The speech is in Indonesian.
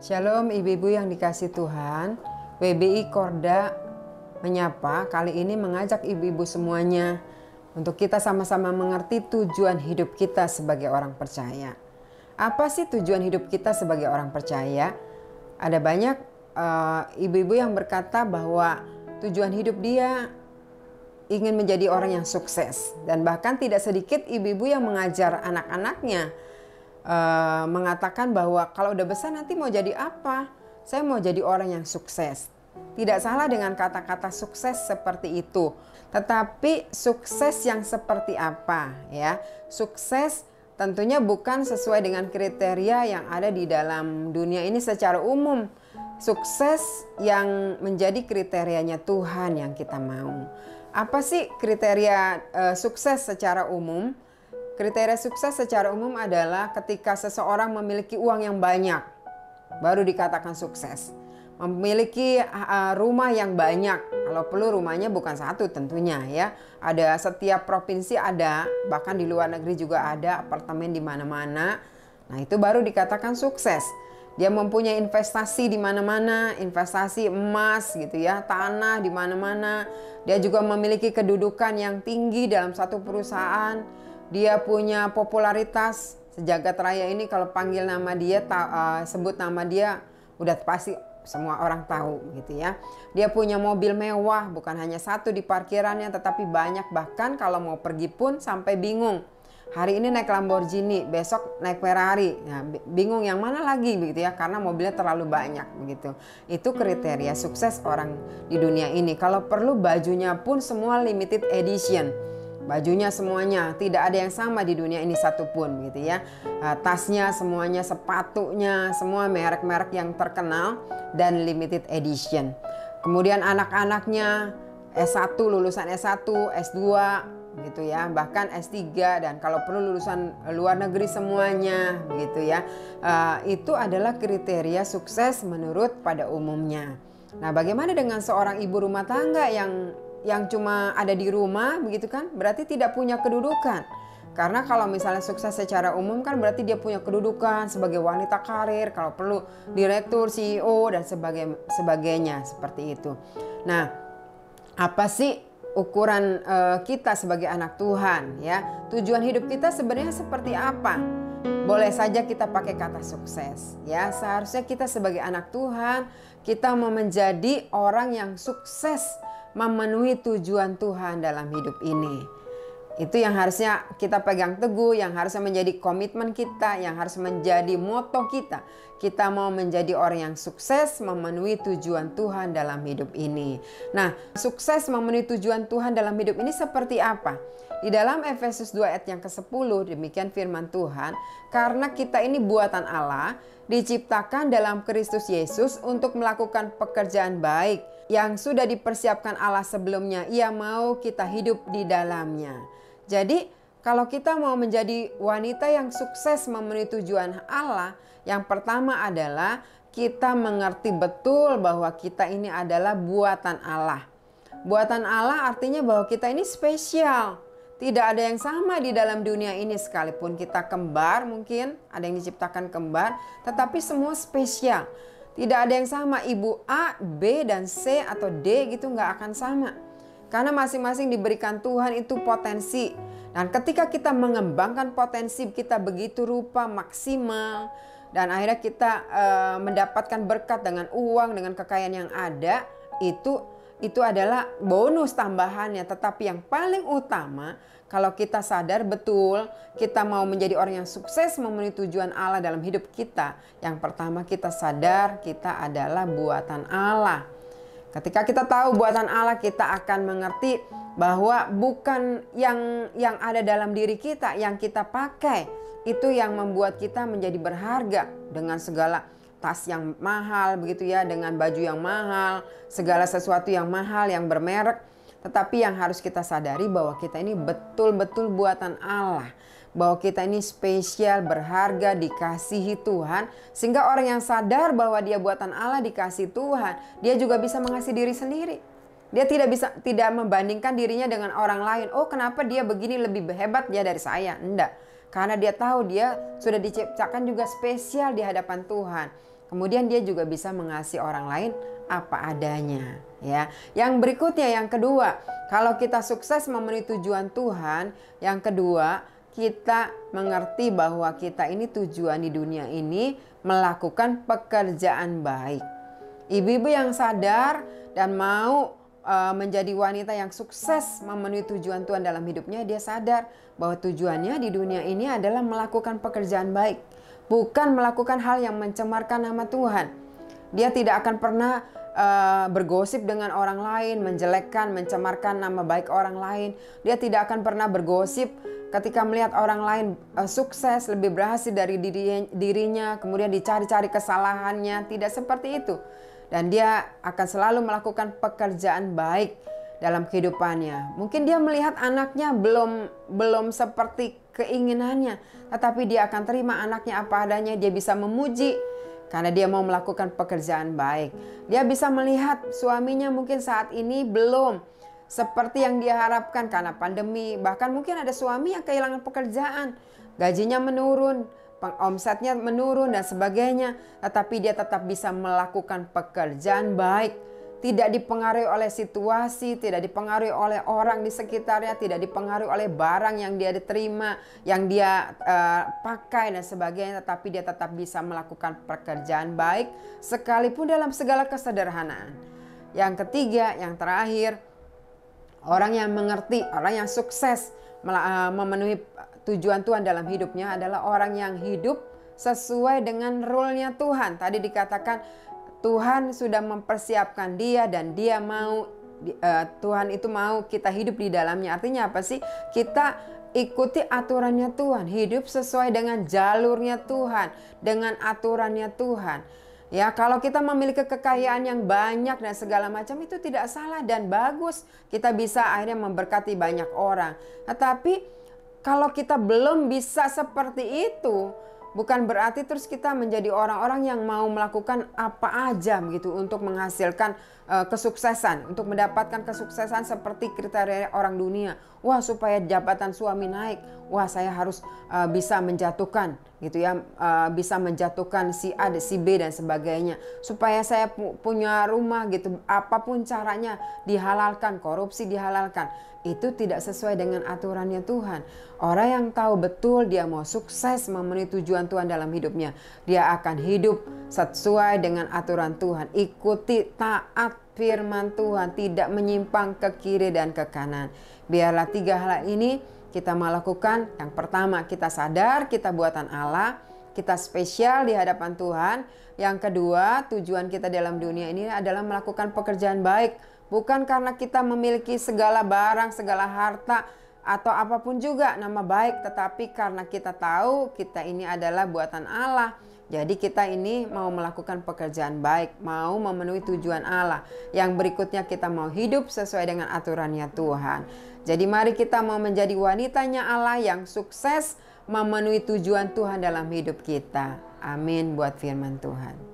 Shalom ibu-ibu yang dikasih Tuhan. WBI Korda menyapa kali ini mengajak ibu-ibu semuanya untuk kita sama-sama mengerti tujuan hidup kita sebagai orang percaya. Apa sih tujuan hidup kita sebagai orang percaya? Ada banyak ibu-ibu yang berkata bahwa tujuan hidup dia ingin menjadi orang yang sukses, dan bahkan tidak sedikit ibu-ibu yang mengajar anak-anaknya mengatakan bahwa kalau udah besar nanti mau jadi apa? Saya mau jadi orang yang sukses. Tidak salah dengan kata-kata sukses seperti itu, tetapi sukses yang seperti apa ya? Sukses tentunya bukan sesuai dengan kriteria yang ada di dalam dunia ini secara umum. Sukses yang menjadi kriterianya Tuhan yang kita mau. Apa sih kriteria sukses secara umum? Kriteria sukses secara umum adalah ketika seseorang memiliki uang yang banyak, baru dikatakan sukses. Memiliki rumah yang banyak, kalau perlu rumahnya bukan satu tentunya ya. Ada setiap provinsi ada, bahkan di luar negeri juga ada apartemen di mana-mana. Nah itu baru dikatakan sukses. Dia mempunyai investasi di mana-mana, investasi emas gitu ya, tanah di mana-mana. Dia juga memiliki kedudukan yang tinggi dalam satu perusahaan. Dia punya popularitas sejagat raya ini, kalau panggil nama dia, sebut nama dia, udah pasti semua orang tahu gitu ya. Dia punya mobil mewah, bukan hanya satu di parkirannya, tetapi banyak, bahkan kalau mau pergi pun sampai bingung. Hari ini naik Lamborghini, besok naik Ferrari. Nah, bingung yang mana lagi begitu ya, karena mobilnya terlalu banyak begitu. Itu kriteria sukses orang di dunia ini. Kalau perlu bajunya pun semua limited edition. Bajunya semuanya, tidak ada yang sama di dunia ini satupun gitu ya. Tasnya semuanya, sepatunya, semua merek-merek yang terkenal dan limited edition. Kemudian anak-anaknya S1, lulusan S1, S2 gitu ya, bahkan S3, dan kalau perlu lulusan luar negeri semuanya gitu ya. Itu adalah kriteria sukses menurut pada umumnya. Nah, bagaimana dengan seorang ibu rumah tangga yang cuma ada di rumah begitu kan, berarti tidak punya kedudukan. Karena kalau misalnya sukses secara umum kan berarti dia punya kedudukan sebagai wanita karir, kalau perlu direktur, CEO dan sebagainya seperti itu. Nah, apa sih ukuran kita sebagai anak Tuhan ya? Tujuan hidup kita sebenarnya seperti apa? Boleh saja kita pakai kata sukses ya. Seharusnya kita sebagai anak Tuhan, kita mau menjadi orang yang sukses memenuhi tujuan Tuhan dalam hidup ini. Itu yang harusnya kita pegang teguh, yang harusnya menjadi komitmen kita, yang harus menjadi moto kita. Kita mau menjadi orang yang sukses memenuhi tujuan Tuhan dalam hidup ini. Nah, sukses memenuhi tujuan Tuhan dalam hidup ini seperti apa? Di dalam Efesus 2 ayat yang ke-10 demikian firman Tuhan, karena kita ini buatan Allah, diciptakan dalam Kristus Yesus untuk melakukan pekerjaan baik yang sudah dipersiapkan Allah sebelumnya. Ia mau kita hidup di dalamnya. Jadi kalau kita mau menjadi wanita yang sukses memenuhi tujuan Allah, yang pertama adalah kita mengerti betul bahwa kita ini adalah buatan Allah. Buatan Allah artinya bahwa kita ini spesial. Tidak ada yang sama di dalam dunia ini, sekalipun kita kembar, mungkin ada yang diciptakan kembar, tetapi semua spesial. Tidak ada yang sama, ibu A, B, dan C atau D gitu nggak akan sama. Karena masing-masing diberikan Tuhan itu potensi. Dan ketika kita mengembangkan potensi kita begitu rupa maksimal, dan akhirnya kita mendapatkan berkat dengan uang, dengan kekayaan yang ada, itu adalah bonus tambahannya. Tetapi yang paling utama, kalau kita sadar betul kita mau menjadi orang yang sukses memenuhi tujuan Allah dalam hidup kita, yang pertama kita sadar kita adalah buatan Allah. Ketika kita tahu buatan Allah, kita akan mengerti bahwa bukan yang ada dalam diri kita yang kita pakai itu yang membuat kita menjadi berharga, dengan segala tas yang mahal begitu ya, dengan baju yang mahal, segala sesuatu yang mahal, yang bermerek. Tetapi yang harus kita sadari bahwa kita ini betul-betul buatan Allah, bahwa kita ini spesial, berharga, dikasihi Tuhan. Sehingga orang yang sadar bahwa dia buatan Allah, dikasihi Tuhan, dia juga bisa mengasihi diri sendiri. Dia tidak membandingkan dirinya dengan orang lain. Oh, kenapa dia begini lebih hebat dia dari saya? Enggak. Karena dia tahu dia sudah diciptakan juga spesial di hadapan Tuhan. kemudian dia juga bisa mengasihi orang lain apa adanya, ya. Yang berikutnya, yang kedua, kalau kita sukses memenuhi tujuan Tuhan, yang kedua, kita mengerti bahwa kita ini tujuan di dunia ini melakukan pekerjaan baik. Ibu-ibu yang sadar dan mau menjadi wanita yang sukses memenuhi tujuan Tuhan dalam hidupnya, dia sadar bahwa tujuannya di dunia ini adalah melakukan pekerjaan baik, bukan melakukan hal yang mencemarkan nama Tuhan. Dia tidak akan pernah bergosip dengan orang lain, menjelekkan, mencemarkan nama baik orang lain. Dia tidak akan pernah bergosip ketika melihat orang lain sukses, lebih berhasil dari dirinya, kemudian dicari-cari kesalahannya. Tidak seperti itu. Dan dia akan selalu melakukan pekerjaan baik dalam kehidupannya. Mungkin dia melihat anaknya belum seperti keinginannya, tetapi dia akan terima anaknya apa adanya. Dia bisa memuji karena dia mau melakukan pekerjaan baik. Dia bisa melihat suaminya mungkin saat ini belum seperti yang dia harapkan karena pandemi. Bahkan mungkin ada suami yang kehilangan pekerjaan, gajinya menurun, omsetnya menurun dan sebagainya. Tetapi dia tetap bisa melakukan pekerjaan baik. Tidak dipengaruhi oleh situasi, tidak dipengaruhi oleh orang di sekitarnya, tidak dipengaruhi oleh barang yang dia diterima, yang dia pakai dan sebagainya. Tetapi dia tetap bisa melakukan pekerjaan baik sekalipun dalam segala kesederhanaan. Yang ketiga, yang terakhir, orang yang mengerti, orang yang sukses memenuhi tujuan Tuhan dalam hidupnya adalah orang yang hidup sesuai dengan rule-nya Tuhan. Tadi dikatakan Tuhan sudah mempersiapkan dia dan dia mau, Tuhan itu mau kita hidup di dalamnya. Artinya apa sih? Kita ikuti aturannya Tuhan, hidup sesuai dengan jalurnya Tuhan, dengan aturannya Tuhan. Ya, kalau kita memiliki kekayaan yang banyak dan segala macam itu tidak salah dan bagus. Kita bisa akhirnya memberkati banyak orang. Tetapi kalau kita belum bisa seperti itu, bukan berarti terus kita menjadi orang-orang yang mau melakukan apa aja gitu untuk menghasilkan kesuksesan, untuk mendapatkan kesuksesan seperti kriteria orang dunia. Wah, supaya jabatan suami naik, wah saya harus bisa menjatuhkan gitu ya, bisa menjatuhkan si A, si B dan sebagainya. Supaya saya punya rumah gitu, apapun caranya dihalalkan, korupsi dihalalkan. Itu tidak sesuai dengan aturannya Tuhan. Orang yang tahu betul dia mau sukses memenuhi tujuan Tuhan dalam hidupnya, dia akan hidup sesuai dengan aturan Tuhan. Ikuti, taat firman Tuhan, tidak menyimpang ke kiri dan ke kanan. Biarlah 3 hal ini kita melakukan. Yang pertama, kita sadar kita buatan Allah, kita spesial di hadapan Tuhan. Yang kedua, tujuan kita dalam dunia ini adalah melakukan pekerjaan baik. Bukan karena kita memiliki segala barang, segala harta, atau apapun juga nama baik. Tetapi karena kita tahu kita ini adalah buatan Allah. Jadi kita ini mau melakukan pekerjaan baik, mau memenuhi tujuan Allah. Yang berikutnya kita mau hidup sesuai dengan aturannya Tuhan. Jadi mari kita mau menjadi wanitanya Allah yang sukses memenuhi tujuan Tuhan dalam hidup kita. Amin buat firman Tuhan.